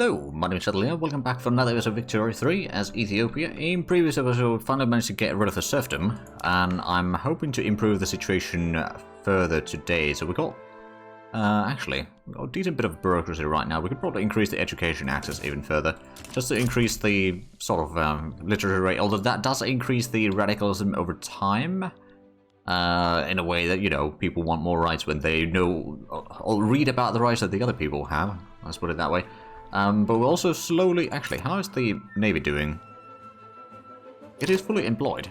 Hello, my name is Shuttle here. Welcome back for another episode of Victoria 3 as Ethiopia. In previous episode, we finally managed to get rid of the serfdom, and I'm hoping to improve the situation further today. So we got, actually, a decent bit of bureaucracy right now. We could probably increase the education access even further, just to increase the sort of literacy rate, although that does increase the radicalism over time. In a way that, you know, people want more rights when they know or read about the rights that the other people have. Let's put it that way. But we're also slowly... Actually, how is the Navy doing? It is fully employed.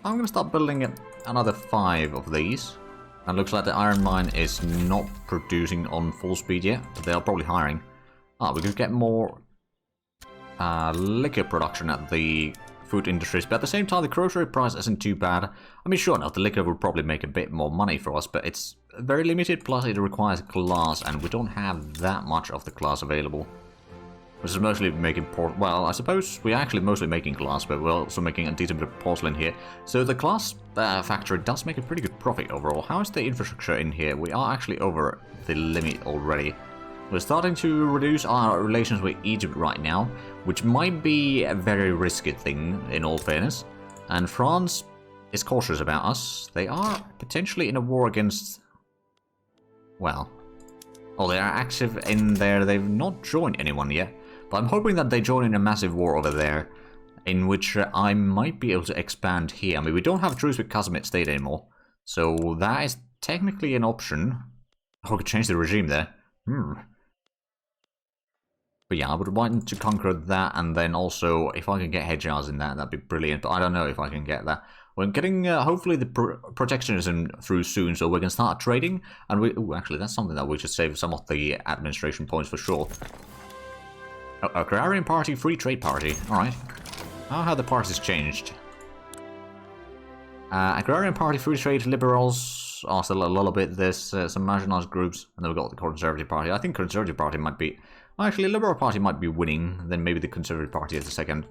I'm going to start building another 5 of these. And looks like the iron mine is not producing on full speed yet, but they are probably hiring. We could get more liquor production at the food industries, but at the same time the grocery price isn't too bad. I mean, sure enough, the liquor will probably make a bit more money for us, but it's very limited, plus it requires glass, and we don't have that much of the glass available. Which is mostly making well, I suppose we're actually mostly making glass, but we're also making a decent bit of porcelain here. So the glass factory does make a pretty good profit overall. How is the infrastructure in here? We are actually over the limit already. We're starting to reduce our relations with Egypt right now, which might be a very risky thing, in all fairness. And France is cautious about us. They are potentially in a war against... Well... Oh, they are active in there. They've not joined anyone yet. But I'm hoping that they join in a massive war over there, in which I might be able to expand here. I mean, we don't have truce with Casimir State anymore, so that is technically an option. Oh, we could change the regime there. But yeah, I would want to conquer that, and then also, if I can get Hejaz in that, that'd be brilliant, but I don't know if I can get that. We're getting, hopefully, the protectionism through soon, so we can start trading, and we... Ooh, actually, that's something that we should save some of the administration points for sure. Oh, Agrarian Party, Free Trade Party, alright. How have the parties changed? Agrarian Party, Free Trade, Liberals are still a little bit, there's some marginalized groups, and then we've got the Conservative Party. I think Conservative Party might be... Actually, Liberal Party might be winning, then maybe the Conservative Party is the second.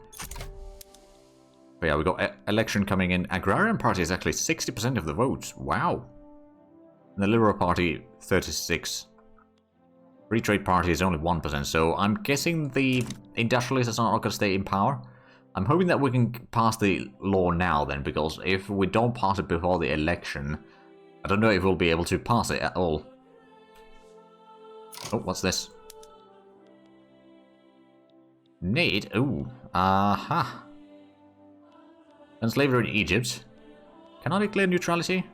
But yeah, we got election coming in. Agrarian Party is actually 60% of the votes. Wow. And the Liberal Party, 36%. Free Trade Party is only 1%, so I'm guessing the industrialists are not going to stay in power. I'm hoping that we can pass the law now then, because if we don't pass it before the election, I don't know if we'll be able to pass it at all. Oh, what's this? Need? Ooh. Aha. And slavery in Egypt. Can I declare neutrality?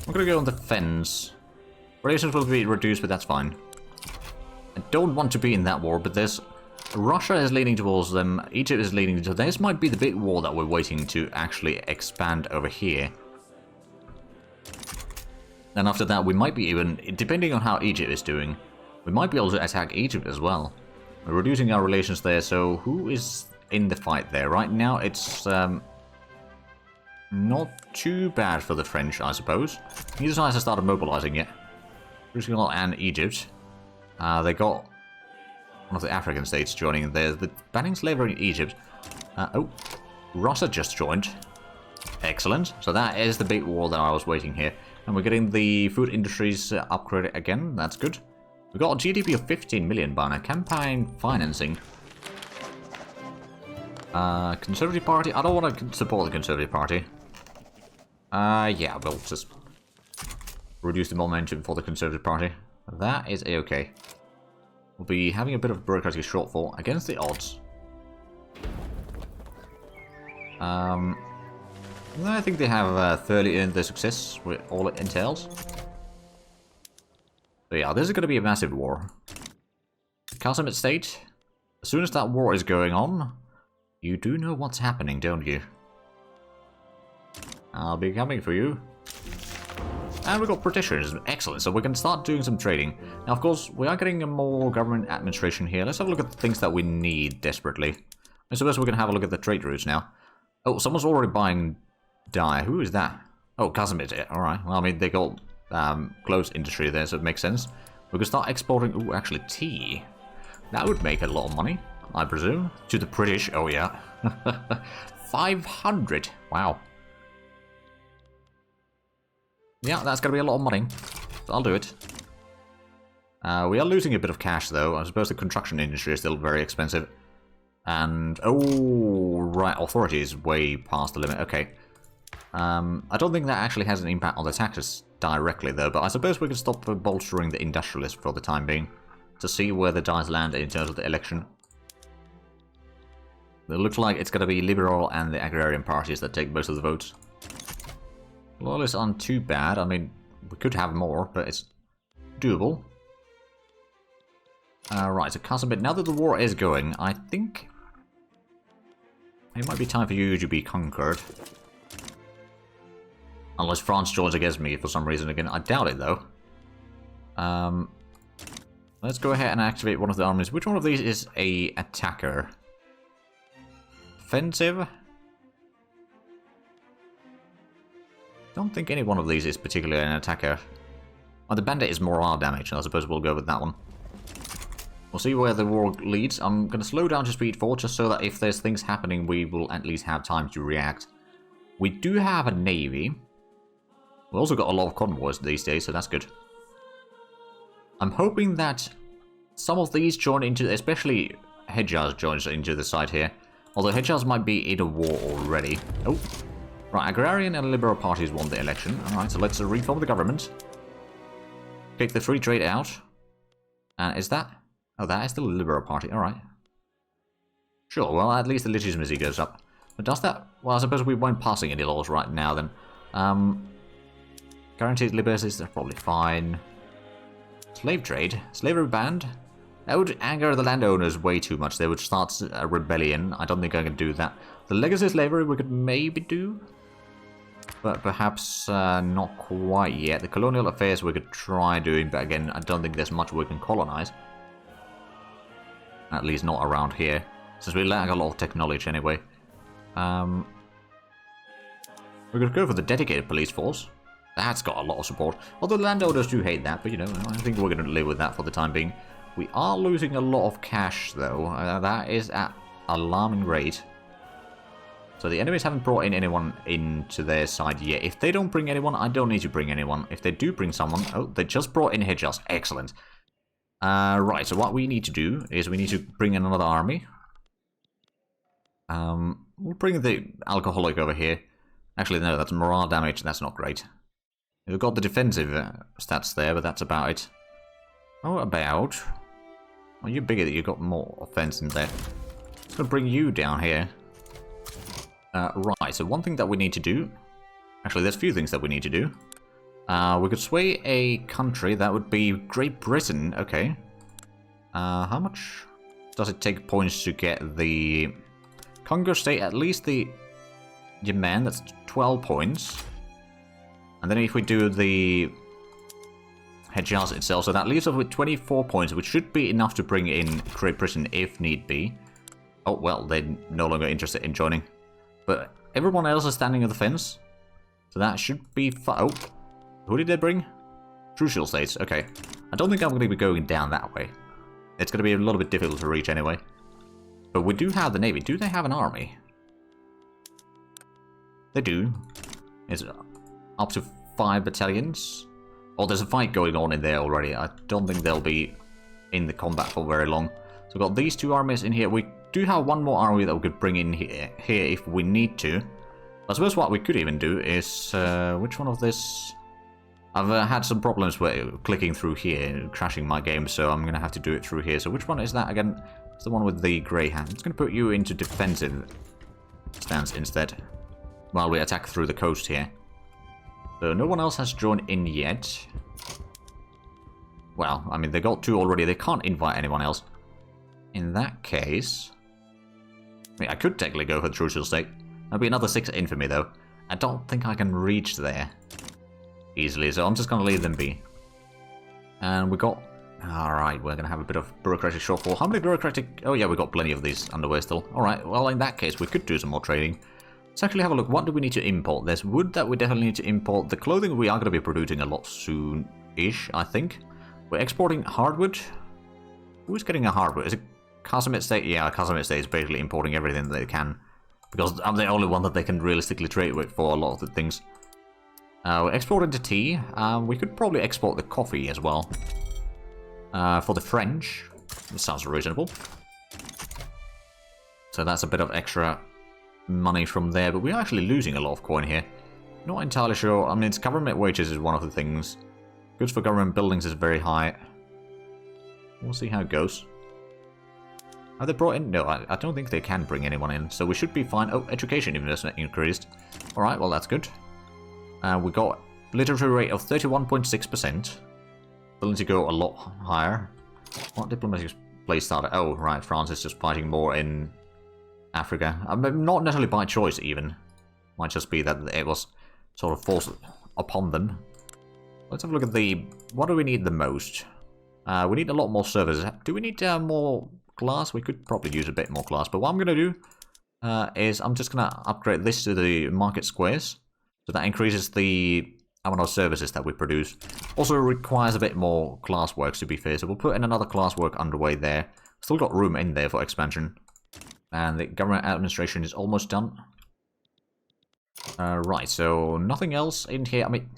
I'm gonna go on the fence. Relations will be reduced, but that's fine. I don't want to be in that war, but there's... Russia is leaning towards them, Egypt is leaning to... This might be the big war that we're waiting to actually expand over here. And after that, we might be even... Depending on how Egypt is doing, we might be able to attack Egypt as well. We're reducing our relations there, so who is in the fight there? Right now, it's not too bad for the French, I suppose. Neither side has started mobilizing yet. Portugal and Egypt. They got one of the African states joining there. The banning slavery in Egypt. Oh, Russia just joined. Excellent. So that is the big war that I was waiting here. And we're getting the food industries upgraded again. That's good. We got a GDP of 15 million by now. Campaign financing. Conservative Party. I don't want to support the Conservative Party. Yeah, we'll just reduce the momentum for the Conservative Party. That is a-okay. We'll be having a bit of bureaucratic shortfall against the odds. I think they have thoroughly earned their success with all it entails. So yeah, this is going to be a massive war. Casimir State, as soon as that war is going on, you do know what's happening, don't you? I'll be coming for you. And we've got protectionism. Excellent, so we can start doing some trading. Now, of course, we are getting a more government administration here. Let's have a look at the things that we need desperately. I suppose we can have a look at the trade routes now. Oh, someone's already buying dye. Who is that? Oh, Casimir. Alright, well, I mean, they got clothes industry there, so it makes sense. We can start exporting... Ooh, actually, tea. That would make a lot of money, I presume. To the British. Oh, yeah. 500. Wow. Yeah, that's going to be a lot of money. So I'll do it. We are losing a bit of cash, though. I suppose the construction industry is still very expensive. And, oh, right, authority is way past the limit. Okay. I don't think that actually has an impact on the taxes directly, though, but I suppose we can stop bolstering the industrialists for the time being to see where the dice land in terms of the election. It looks like it's going to be Liberal and the Agrarian parties that take most of the votes. Loyalists aren't too bad. I mean, we could have more, but it's doable. Right, so Casamit, now that the war is going, I think it might be time for you to be conquered. Unless France joins against me for some reason again. I doubt it, though. Let's go ahead and activate one of the armies. Which one of these is a attacker? Offensive? Don't think any one of these is particularly an attacker. Oh, the bandit is morale damage, I suppose we'll go with that one. We'll see where the war leads. I'm going to slow down to speed 4 just so that if there's things happening, we will at least have time to react. We do have a navy. We've also got a lot of convoys these days, so that's good. I'm hoping that some of these join into, especially Hejaz joins into the side here. Although Hejaz might be in a war already. Oh, right, Agrarian and Liberal parties won the election. Alright, so let's reform the government. Kick the free trade out. And is that... Oh, that is the Liberal Party, alright. Sure, well, at least the legitimacy goes up. But does that... Well, I suppose we won't passing any laws right now, then. Guaranteed liberties, that's probably fine. Slave trade? Slavery banned? That would anger the landowners way too much. They would start a rebellion. I don't think I can do that. The legacy slavery we could maybe do. But perhaps not quite yet. The colonial affairs we could try doing, but again, I don't think there's much we can colonize. At least not around here, since we lack a lot of technology anyway. We're going to go for the dedicated police force. That's got a lot of support. Although the landowners do hate that, but you know, I think we're going to live with that for the time being. We are losing a lot of cash, though. That is at alarming rate. So the enemies haven't brought in anyone into their side yet. If they don't bring anyone, I don't need to bring anyone. If they do bring someone... Oh, they just brought in Hejaz. Excellent. Right, so what we need to do is we need to bring in another army. We'll bring the alcoholic over here. Actually, no, that's morale damage. That's not great. We've got the defensive stats there, but that's about it. How about... Well, you're bigger, you've got more offense in there. It's going to bring you down here. Right, so one thing that we need to do... Actually, there's a few things that we need to do. We could sway a country, that would be Great Britain, okay. How much does it take points to get the Congo state? At least the Yemen, that's 12 points. And then if we do the Hejaz itself, so that leaves us with 24 points, which should be enough to bring in Great Britain if need be. Oh, well, they're no longer interested in joining. But everyone else is standing on the fence, so that should be fine. Oh. Who did they bring? Crucial states, okay. I don't think I'm going to be going down that way. It's going to be a little bit difficult to reach anyway. But we do have the navy. Do they have an army? They do. It's up to 5 battalions. Oh, there's a fight going on in there already. I don't think they'll be in the combat for very long. So we've got these 2 armies in here. We do have one more army that we could bring in here if we need to. I suppose what we could even do is... which one of this... I've had some problems with clicking through here, crashing my game, so I'm going to have to do it through here. So which one is that again? It's the one with the grey hand. It's going to put you into defensive stance instead, while we attack through the coast here. So no one else has joined in yet. Well, I mean, they got 2 already. They can't invite anyone else. In that case... I mean, I could technically go for the Crucial State. That'll be another 6 infamy, though. I don't think I can reach there easily, so I'm just going to leave them be. And we got... Alright, we're going to have a bit of bureaucratic shortfall. How many bureaucratic... Oh yeah, we got plenty of these underway still. Alright, well in that case, we could do some more trading. Let's actually have a look. What do we need to import? There's wood that we definitely need to import. The clothing we are going to be producing a lot soon-ish, I think. We're exporting hardwood. Who's getting a hardwood? Is it Casamit State? Yeah, Casamit State is basically importing everything they can. Because I'm the only one that they can realistically trade with for a lot of the things. We're exporting the tea. We could probably export the coffee as well. For the French, this sounds reasonable. So that's a bit of extra money from there, but we're actually losing a lot of coin here. Not entirely sure. I mean, it's government wages is one of the things. Goods for government buildings is very high. We'll see how it goes. Have they brought in? No, I don't think they can bring anyone in, so we should be fine. Oh, education investment increased. Alright, well that's good. We got literacy rate of 31.6%. Willing to go a lot higher. What diplomatic place started? Oh, right, France is just fighting more in Africa. Not necessarily by choice, even. Might just be that it was sort of forced upon them. Let's have a look at the... What do we need the most? We need a lot more servers. Do we need more glass? We could probably use a bit more glass. But what I'm going to do is I'm just going to upgrade this to the market squares. So that increases the amount of services that we produce. Also requires a bit more class works, to be fair. So we'll put in another class work underway there. Still got room in there for expansion. And the government administration is almost done. Right, so nothing else in here. I mean,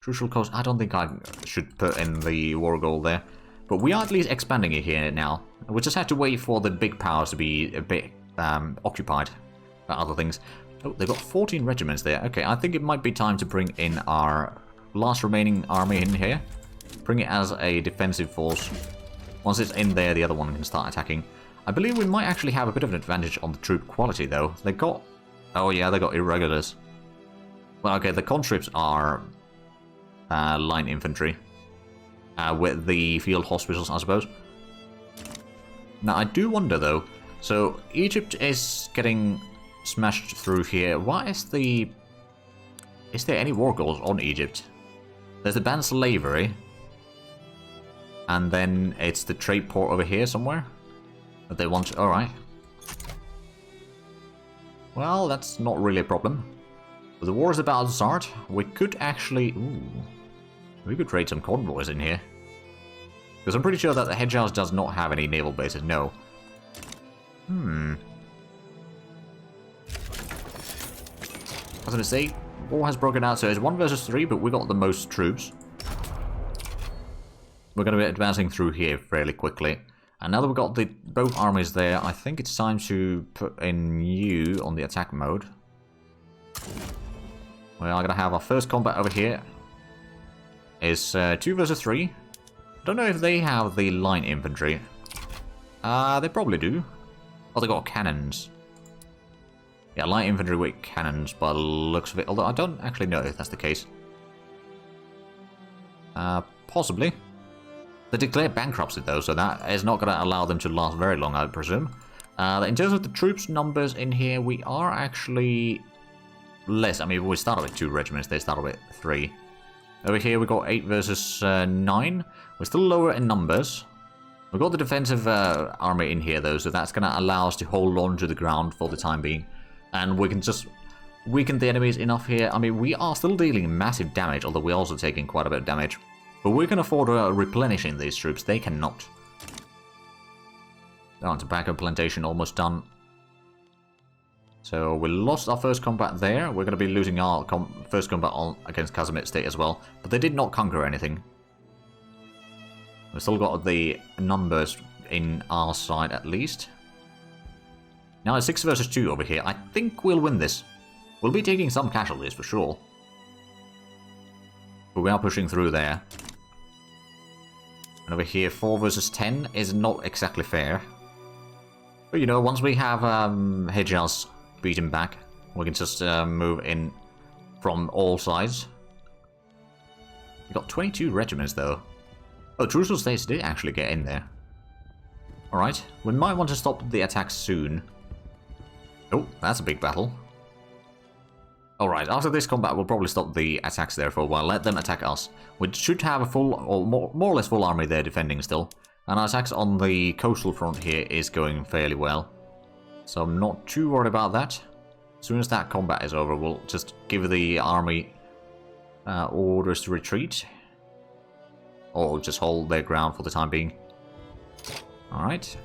crucial cost. I don't think I should put in the war goal there. But we are at least expanding it here now. We just have to wait for the big powers to be a bit occupied by other things. Oh, they've got 14 regiments there. Okay, I think it might be time to bring in our last remaining army in here. Bring it as a defensive force. Once it's in there, the other one can start attacking. I believe we might actually have a bit of an advantage on the troop quality, though. They got... Oh yeah, they got irregulars. Well, okay, the conscripts are line infantry. With the field hospitals, I suppose. Now, I do wonder, though. So, Egypt is getting smashed through here. Why is the... Is there any war goals on Egypt? There's the ban slavery. And then it's the trade port over here somewhere. That they want... Alright. Well, that's not really a problem. But the war is about to start. We could actually... Ooh. We could trade some convoys in here. Because I'm pretty sure that the Hejaz does not have any naval bases. No. I was going to say, war has broken out, so it's 1 versus 3, but we got the most troops. We're going to be advancing through here fairly quickly. And now that we've got both armies there, I think it's time to put in you on the attack mode. We are going to have our first combat over here. It's 2 versus 3. I don't know if they have the line infantry. They probably do. Oh, they got cannons. Yeah, light infantry with cannons by the looks of it. Although I don't actually know if that's the case. Possibly. They declared bankruptcy though, so that is not going to allow them to last very long, I presume. In terms of the troops numbers in here, we are actually less. I mean, we started with 2 regiments, they started with 3. Over here we got 8 versus 9. We're still lower in numbers. We've got the defensive army in here though, so that's going to allow us to hold on to the ground for the time being. And we can just weaken the enemies enough here. I mean, we are still dealing massive damage, although we're also taking quite a bit of damage. But we can afford replenishing these troops. They cannot. Oh, tobacco plantation almost done. So we lost our first combat there. We're going to be losing our first combat against Kazimit State as well. But they did not conquer anything. We've still got the numbers in our side at least. Now it's 6 versus 2 over here. I think we'll win this. We'll be taking some casualties for sure. But we are pushing through there. And over here, 4 versus 10 is not exactly fair. But you know, once we have Hejaz beaten back, we can just move in from all sides. We got 22 regiments though. Oh, Trucial States did actually get in there. Alright, we might want to stop the attacks soon. Oh, that's a big battle. Alright, after this combat we'll probably stop the attacks there for a while, let them attack us. We should have a full, or more or less full army there defending still. And our attacks on the coastal front here is going fairly well. So I'm not too worried about that. As soon as that combat is over, we'll just give the army orders to retreat. Or just hold their ground for the time being. Alright.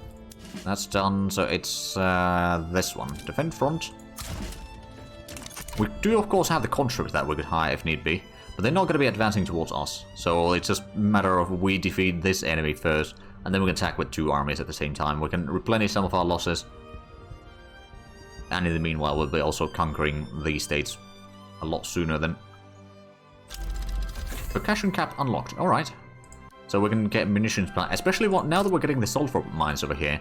That's done, so it's this one. Defend front. We do of course have the conscripts that we could hire if need be. But they're not going to be advancing towards us, so it's just a matter of we defeat this enemy first, and then we can attack with 2 armies at the same time. We can replenish some of our losses, and in the meanwhile we'll be also conquering these states a lot sooner than... Percussion cap unlocked, alright. So we can get munitions plant, especially now that we're getting the sulfur mines over here.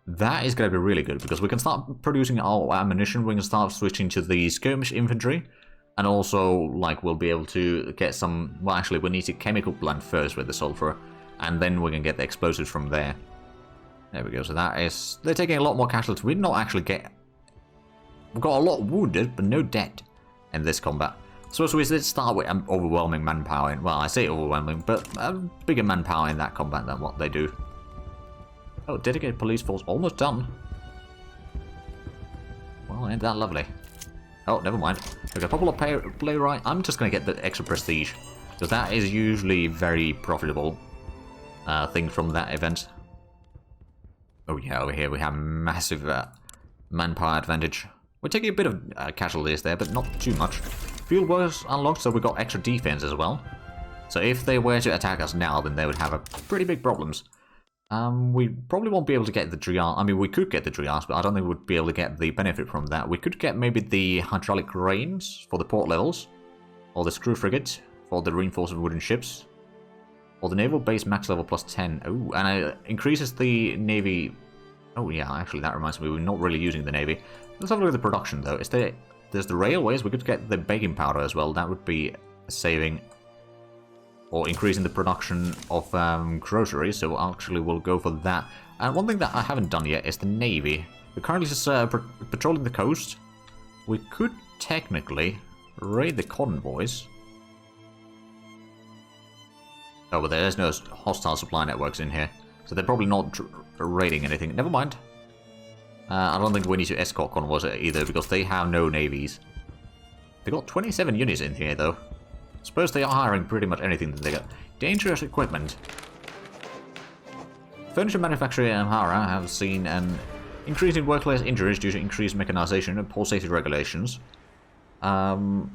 That is going to be really good, because we can start producing our ammunition, we can start switching to the skirmish infantry, and also, like, we'll be able to get some... Well, actually, we need a chemical plant first with the sulfur, and then we can get the explosives from there. There we go, so that is... They're taking a lot more casualties. We did not actually get... We've got a lot wounded, but no dead in this combat. So we did start with overwhelming manpower. Well, I say overwhelming, but bigger manpower in that combat than what they do. Oh, dedicated police force almost done. Well, ain't that lovely. Oh, never mind. Okay, popular playwright. I'm just going to get the extra prestige, because that is usually very profitable thing from that event. Oh yeah, over here we have massive manpower advantage. We're taking a bit of casualties there, but not too much. Field was unlocked, so we got extra defense as well. So if they were to attack us now, then they would have pretty big problems. We probably won't be able to get the triage. I mean, we could get the triage, but I don't think we'd be able to get the benefit from that. We could get maybe the hydraulic cranes for the port levels, or the screw frigate for the reinforced wooden ships, or the naval base max level plus 10. Oh, and it increases the navy. Oh yeah, actually that reminds me, we're not really using the navy. Let's have a look at the production though. There's the railways. We could get the baking powder as well. That would be a saving. Or increasing the production of groceries, so actually we'll go for that. And one thing that I haven't done yet is the navy. We're currently just patrolling the coast. We could technically raid the convoys. Oh, but there's no hostile supply networks in here, so they're probably not raiding anything. Never mind. I don't think we need to escort convoys either, because they have no navies. They got 27 units in here, though. Suppose they are hiring pretty much anything that they got. Dangerous equipment. Furniture manufacturer in Amhara have seen an increase in workplace injuries due to increased mechanization and poor safety regulations. Can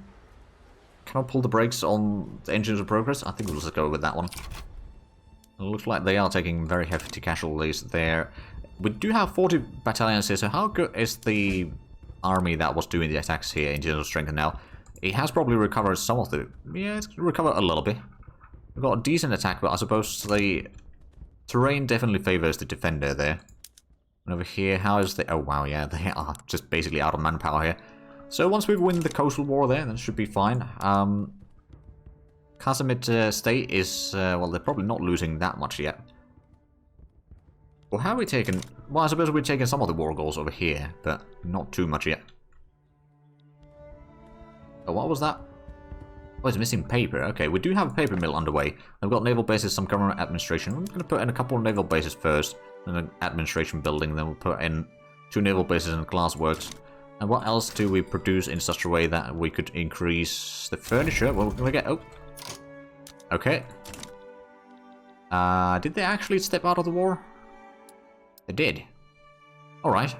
I pull the brakes on the engines of progress? I think we'll just go with that one. It looks like they are taking very hefty casualties there. We do have 40 battalions here, so how good is the army that was doing the attacks here in general strength now? It has probably recovered some of the... Yeah, it's recovered a little bit. We've got a decent attack, but I suppose the terrain definitely favors the defender there. And over here, how is the... Oh, wow, yeah, they are just basically out of manpower here. So once we win the coastal war there, then it should be fine. Casamit state is... well, they're probably not losing that much yet. Well, how have we taken... Well, I suppose we've taken some of the war goals over here, but not too much yet. Oh, what was that? Oh, it's missing paper. Okay, we do have a paper mill underway. We've got naval bases, some government administration. I'm going to put in a couple of naval bases first, and an administration building. Then we'll put in 2 naval bases and glass works. And what else do we produce in such a way that we could increase the furniture? Well, we're going to get... Oh. Okay. Did they actually step out of the war? They did. Alright.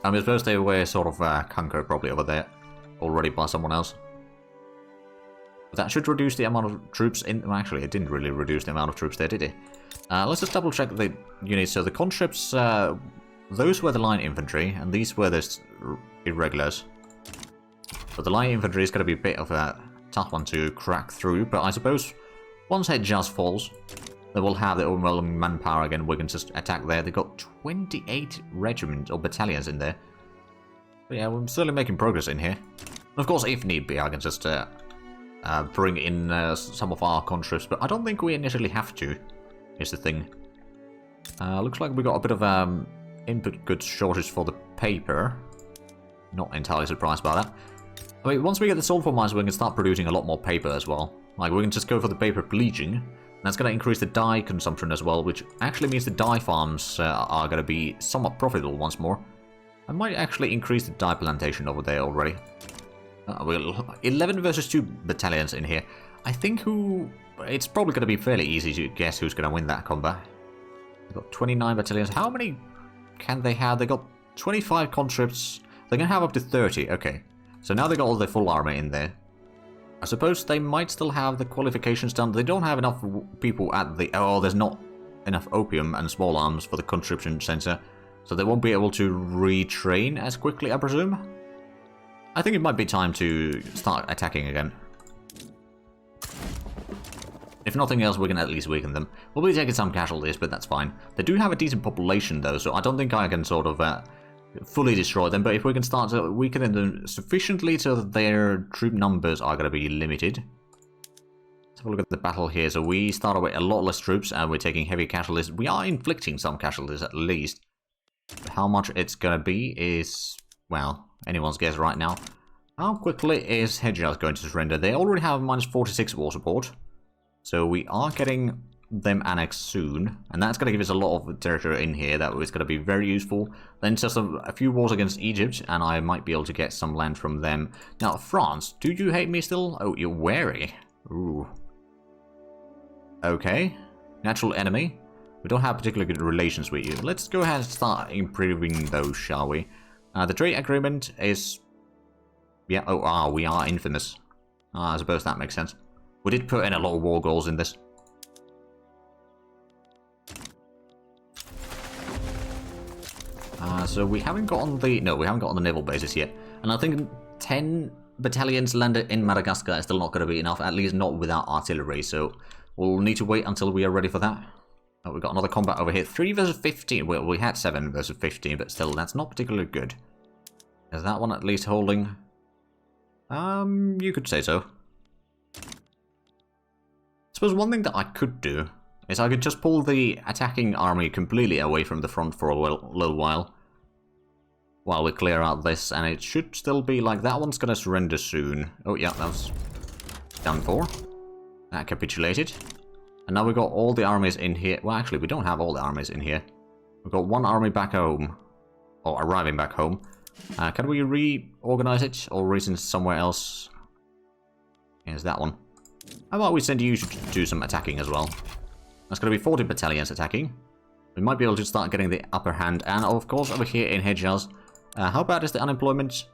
I suppose they were sort of conquered probably over there already by someone else. But that should reduce the amount of troops in... Well, actually, it didn't really reduce the amount of troops there, did it? Let's just double check the units. So the conscripts, those were the line infantry, and these were the irregulars. But the line infantry is going to be a bit of a tough one to crack through, but I suppose once it just falls, then we'll have the overwhelming manpower again. We can just attack there. They've got 28 regiments or battalions in there. But yeah, we're certainly making progress in here. And of course, if need be, I can just bring in some of our conscripts, but I don't think we initially have to, is the thing. Looks like we got a bit of input goods shortage for the paper. Not entirely surprised by that. I mean, once we get the sulfur mines, we can start producing a lot more paper as well. Like, we can just go for the paper bleaching. That's going to increase the dye consumption as well, which actually means the dye farms are going to be somewhat profitable once more. I might actually increase the dye plantation over there already. Well, 11 versus 2 battalions in here. I think it's probably going to be fairly easy to guess who's going to win that combat. They've got 29 battalions. How many can they have? They got 25 conscripts. They're going to have up to 30. Okay. So now they got all the full army in there. I suppose they might still have the qualifications done. They don't have enough people at the... Oh, there's not enough opium and small arms for the conscription center. So they won't be able to retrain as quickly, I presume. I think it might be time to start attacking again. If nothing else, we can at least weaken them. We'll be taking some casualties, but that's fine. They do have a decent population, though, so I don't think I can sort of fully destroy them. But if we can start weakening them sufficiently so that their troop numbers are going to be limited. Let's have a look at the battle here. So we started with a lot less troops, and we're taking heavy casualties. We are inflicting some casualties, at least. But how much it's going to be is, well, anyone's guess right now. How quickly is Hejaz going to surrender? They already have minus 46 war support. So we are getting them annexed soon, and that's going to give us a lot of territory in here that is going to be very useful. Then just a few wars against Egypt, and I might be able to get some land from them. Now, France, do you hate me still? Oh, you're wary. Ooh. Okay. Natural enemy. We don't have particularly good relations with you. Let's go ahead and start improving those, shall we? The trade agreement is... Yeah, we are infamous. I suppose that makes sense. We did put in a lot of war goals in this. So we haven't gotten the... No, we haven't gotten the naval bases yet. And I think 10 battalions landed in Madagascar is still not going to be enough, at least not without artillery. So we'll need to wait until we are ready for that. Oh, we've got another combat over here. 3 versus 15. Well, we had 7 versus 15, but still, that's not particularly good. Is that one at least holding? You could say so. I suppose one thing that I could do is I could just pull the attacking army completely away from the front for a little while we clear out this, and it should still be like that one's gonna surrender soon. Oh yeah, that was done for. That capitulated. And now we've got all the armies in here. Well, actually, we don't have all the armies in here. We've got one army back home, or arriving back home. Can we reorganize it or reason somewhere else? Here's that one. How about we send you to do some attacking as well? That's going to be 40 battalions attacking. We might be able to start getting the upper hand. And of course, over here in Hejaz, how bad is the unemployment?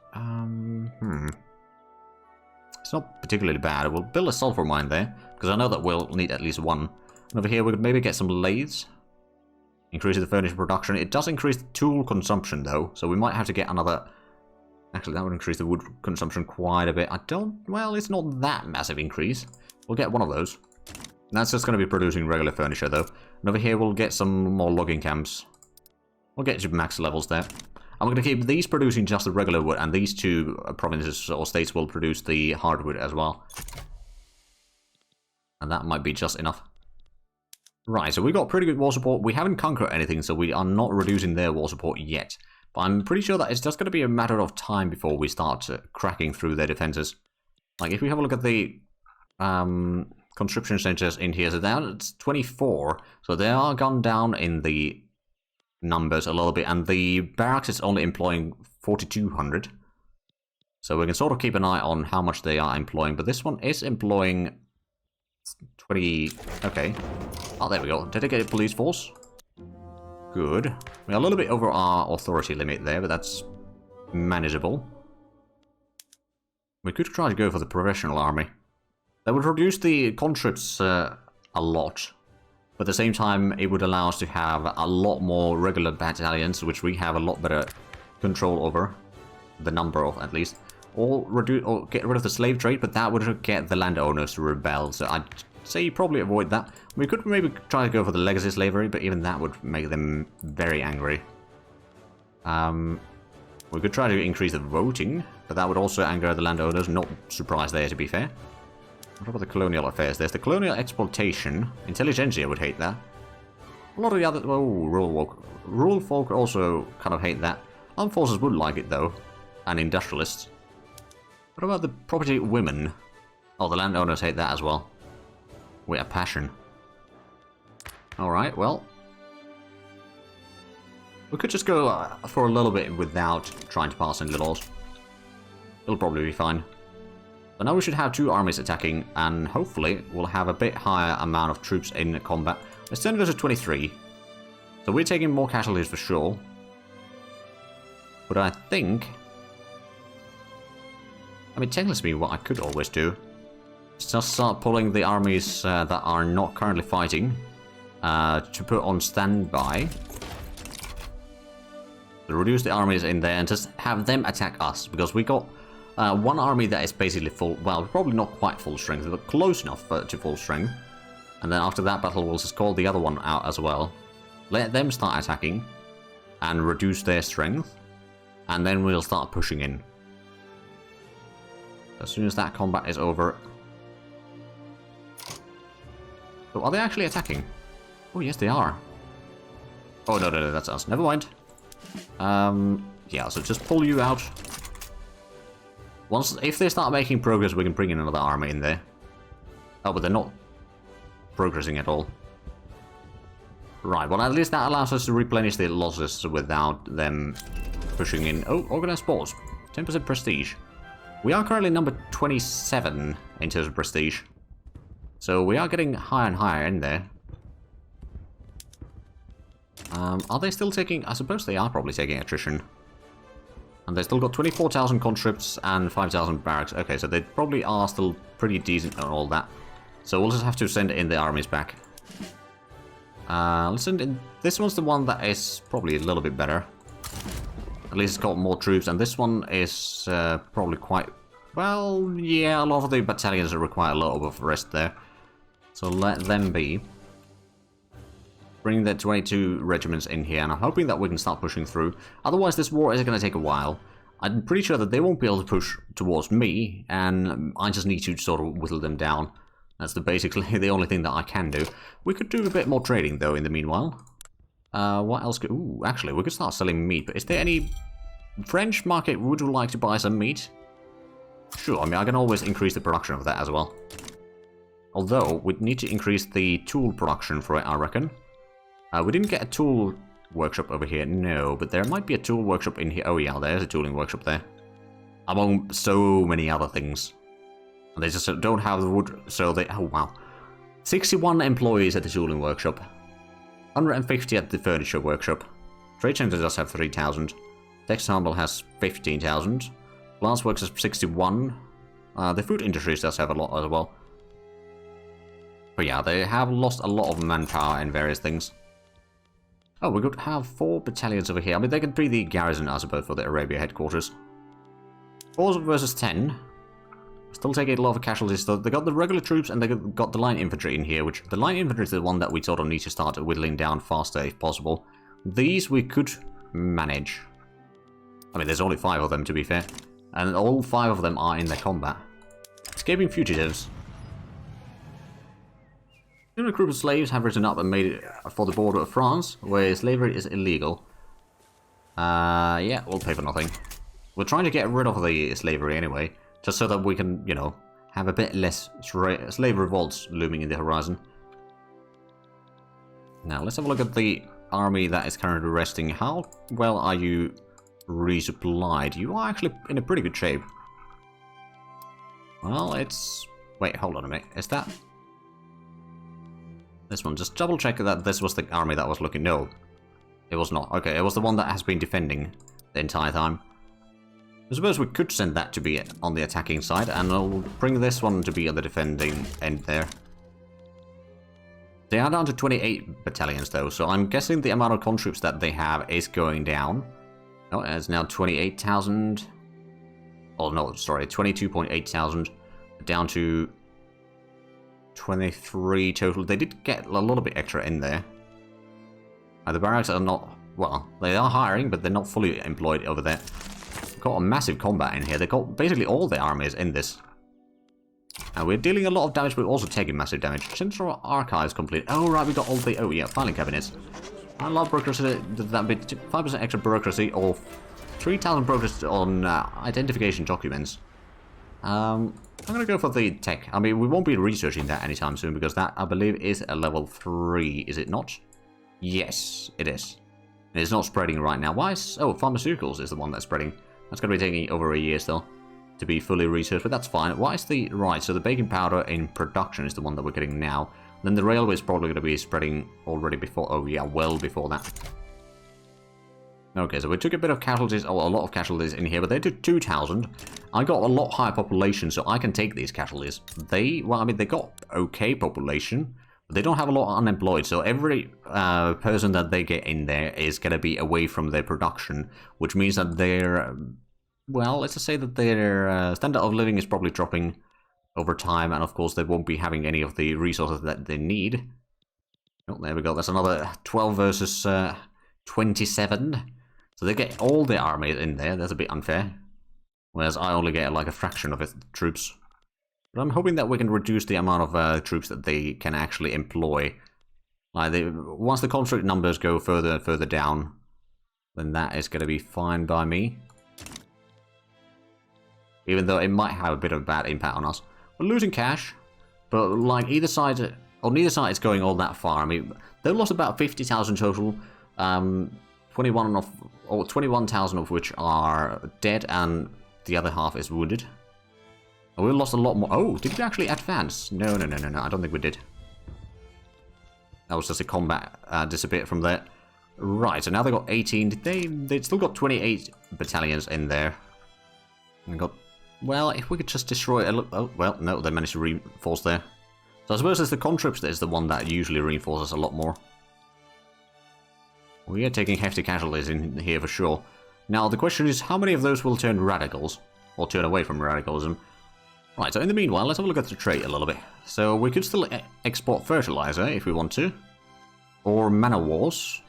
It's not particularly bad. We'll build a sulfur mine there, because I know that we'll need at least one. And over here, we could maybe get some lathes. Increases the furniture production. It does increase the tool consumption, though, so we might have to get another... Actually, that would increase the wood consumption quite a bit. Well, it's not that massive increase. We'll get one of those. That's just going to be producing regular furniture, though. And over here, we'll get some more logging camps. We'll get to max levels there. I'm going to keep these producing just the regular wood, and these two provinces or states will produce the hardwood as well. And that might be just enough. Right, so we've got pretty good war support. We haven't conquered anything, so we are not reducing their war support yet. But I'm pretty sure that it's just going to be a matter of time before we start cracking through their defenses. Like, if we have a look at the conscription centers in here, so now it's 24. So they are gone down in the numbers a little bit, and the barracks is only employing 4,200. So we can sort of keep an eye on how much they are employing, but this one is employing 20... Okay. Oh, there we go. Dedicated police force. Good. We're a little bit over our authority limit there, but that's manageable. We could try to go for the professional army. That would reduce the conscripts a lot. But at the same time, it would allow us to have a lot more regular battalions, which we have a lot better control over. The number of, at least. Or get rid of the slave trade, but that would get the landowners to rebel, so I'd say probably avoid that. We could maybe try to go for the legacy slavery, but even that would make them very angry. We could try to increase the voting, but that would also anger the landowners. Not surprised there, to be fair. What about the colonial affairs? There's the colonial exploitation. Intelligentsia would hate that. A lot of the other... Oh, rural folk also kind of hate that. Armed forces would like it, though. And industrialists. What about the property women? Oh, the landowners hate that as well. With a passion. Alright, well. We could just go for a little bit without trying to pass any laws. It'll probably be fine. But now we should have 2 armies attacking, and hopefully we'll have a bit higher amount of troops in combat. It's 10 versus 23. So we're taking more casualties for sure. But I think... I mean, technically speaking, what I could always do is just start pulling the armies that are not currently fighting to put on standby. To reduce the armies in there and just have them attack us, because we got one army that is basically full, well, probably not quite full strength, but close enough to full strength. And then after that battle, we'll just call the other one out as well. Let them start attacking and reduce their strength, and then we'll start pushing in. As soon as that combat is over. So are they actually attacking? Oh, yes, they are. Oh, no, that's us. Never mind. Yeah, so just pull you out. If they start making progress, we can bring in another army in there. Oh, but they're not progressing at all. Right, well, at least that allows us to replenish the losses without them pushing in. Oh, organized sports. 10% prestige. We are currently number 27 in terms of prestige. So we are getting higher and higher in there. Are they still taking... I suppose they are probably taking attrition. And they still got 24,000 conscripts and 5,000 barracks. Okay, so they probably are still pretty decent and all that. So we'll just have to send in the armies back. Let's send in... This one's the one that is probably a little bit better. At least it's got more troops. And this one is probably quite... Well, yeah, a lot of the battalions require a lot of rest there. So let them be. Bring the 22 regiments in here, and I'm hoping that we can start pushing through. Otherwise, this war is going to take a while. I'm pretty sure that they won't be able to push towards me, and I just need to sort of whittle them down. That's basically the only thing that I can do. We could do a bit more trading, though, in the meanwhile. What else could... Ooh, actually, we could start selling meat, but is there any... French market, would you like to buy some meat? Sure, I mean, I can always increase the production of that as well. Although, we'd need to increase the tool production for it, I reckon. We didn't get a tool workshop over here, no, but there might be a tool workshop in here. Oh yeah, there's a tooling workshop there. Among so many other things. And they just don't have the wood, so they... Oh wow. 61 employees at the tooling workshop. 150 at the furniture workshop. Trade center does have 3,000. Textile has 15,000. Glassworks has 61. The food industry does have a lot as well. But yeah, they have lost a lot of manpower in various things. Oh, we could have 4 battalions over here. I mean, they could be the garrison, I suppose, for the Arabia headquarters. 4 versus 10. Still taking a lot of casualties. So they got the regular troops and they got the line infantry in here, which the line infantry is the one that we sort of need to start whittling down faster if possible. These we could manage. I mean, there's only 5 of them, to be fair. And all 5 of them are in the combat. Escaping fugitives. A group of slaves have risen up and made it for the border of France, where slavery is illegal. Yeah, we'll pay for nothing. We're trying to get rid of the slavery anyway, just so that we can, you know, have a bit less slave revolts looming in the horizon. Now, let's have a look at the army that is currently resting. How well are you resupplied? You are actually in a pretty good shape. Well, it's... Wait, hold on a minute. Is that... This one, just double check that this was the army that was looking... No, it was not. Okay, it was the one that has been defending the entire time. I suppose we could send that to be on the attacking side, and I'll bring this one to be on the defending end there. They are down to 28 battalions though, so I'm guessing the amount of conscripts that they have is going down. Oh, it's now 28,000. Oh no, sorry, 22.8 thousand. Down to 23 total. They did get a little bit extra in there. The barracks are not... Well, they are hiring, but they're not fully employed over there. Got a massive combat in here. They got basically all the armies in this. And we're dealing a lot of damage, but also taking massive damage. Central archives complete. Oh, right, we got all the... Oh, yeah, filing cabinets. I love bureaucracy. That bit 5% extra bureaucracy, or 3,000 bureaucracy on identification documents. I'm going to go for the tech. I mean, we won't be researching that anytime soon, because that, I believe, is a level 3, is it not? Yes, it is. And it's not spreading right now. Why is... Oh, pharmaceuticals is the one that's spreading. That's going to be taking over a year still to be fully researched, but that's fine. Why is the... Right, so the baking powder in production is the one that we're getting now. Then the railway is probably going to be spreading already before... Oh, yeah, well before that. Okay, so we took a bit of casualties, or a lot of casualties in here, but they took 2,000. I got a lot higher population, so I can take these casualties. Well, I mean, they got okay population, but they don't have a lot of unemployed, so every person that they get in there is going to be away from their production, which means that their, well, let's just say that their standard of living is probably dropping over time, and of course they won't be having any of the resources that they need. Oh, there we go, that's another 12 versus 27. So they get all the armies in there. That's a bit unfair. Whereas I only get like a fraction of it troops. But I'm hoping that we can reduce the amount of troops that they can actually employ. Like once the conflict numbers go further and further down, then that is going to be fine by me. Even though it might have a bit of a bad impact on us. We're losing cash, but like either side, on neither side is going all that far. I mean, they lost about 50,000 total. 21,000 of which are dead, and the other half is wounded. We lost a lot more. Oh, did we actually advance? No, I don't think we did. That was just a combat disappeared from there. Right, so now they got 18. They still got 28 battalions in there. And got, well, if we could just destroy a look. Oh, well, no, they managed to reinforce there. So I suppose it's the conscripts that is the one that usually reinforces a lot more. We are taking hefty casualties in here for sure. Now, the question is, how many of those will turn radicals? Or turn away from radicalism? Right, so in the meanwhile, let's have a look at the trade a little bit. So we could still export fertilizer if we want to. Or man-of-wars.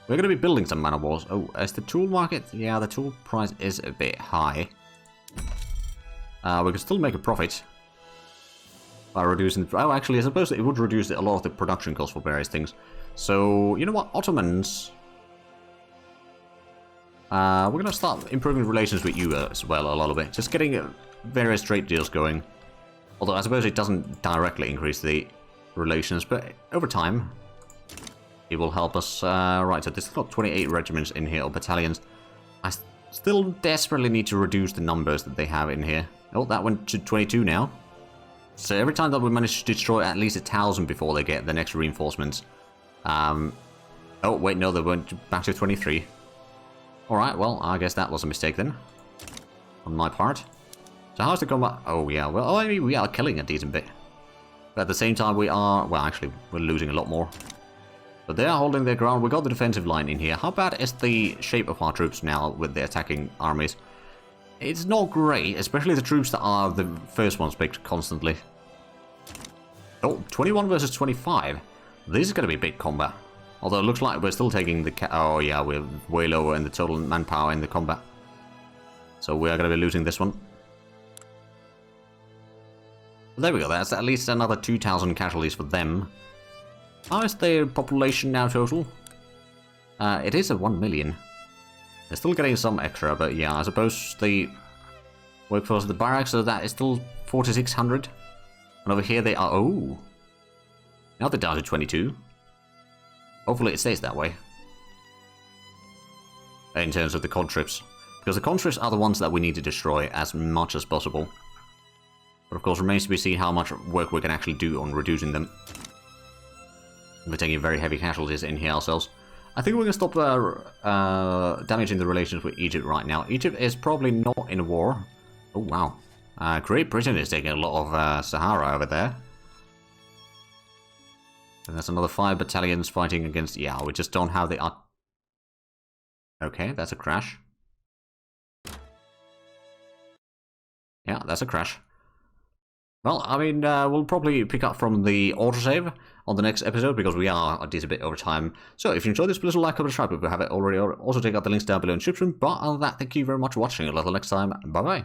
We're going to be building some man-of-wars. Oh, is the tool market? Yeah, the tool price is a bit high. We could still make a profit. By reducing... Oh, actually, I suppose it would reduce a lot of the production costs for various things. So, you know what, Ottomans, we're going to start improving relations with you as well a little bit. Just getting various trade deals going. Although I suppose it doesn't directly increase the relations, but over time, it will help us. Right, so there's got 28 regiments in here, or battalions. I still desperately need to reduce the numbers that they have in here. Oh, that went to 22 now. So every time that we manage to destroy at least 1,000 before they get the next reinforcements. Oh, wait, no, they went back to 23. Alright, well, I guess that was a mistake then. On my part. So how's the combat? Oh, yeah, well, I mean, we are killing a decent bit. But at the same time, we are... Well, actually, we're losing a lot more. But they are holding their ground. We got the defensive line in here. How bad is the shape of our troops now with the attacking armies? It's not great, especially the troops that are the first ones picked constantly. Oh, 21 versus 25. This is going to be a big combat. Although it looks like we're still taking the... Oh yeah, we're way lower in the total manpower in the combat. So we are going to be losing this one. But there we go, that's at least another 2,000 casualties for them. How is their population now total? It is a 1 million. They're still getting some extra, but yeah, I suppose the workforce of the barracks, so that is still 4,600. And over here they are... Oh! Now they're down to 22. Hopefully it stays that way. In terms of the conscripts. Because the conscripts are the ones that we need to destroy as much as possible. But of course remains to be seen how much work we can actually do on reducing them. We're taking very heavy casualties in here ourselves. I think we're going to stop damaging the relations with Egypt right now. Egypt is probably not in a war. Oh wow. Great Britain is taking a lot of Sahara over there. And there's another 5 battalions fighting against... Yeah, we just don't have the... Okay, that's a crash. Yeah, that's a crash. Well, I mean, we'll probably pick up from the autosave on the next episode, because we are a decent bit over time. So, if you enjoyed this, please like, comment, subscribe if you haven't already. Also, check out the links down below in the description. But other than that, thank you very much for watching. Until next time, bye-bye.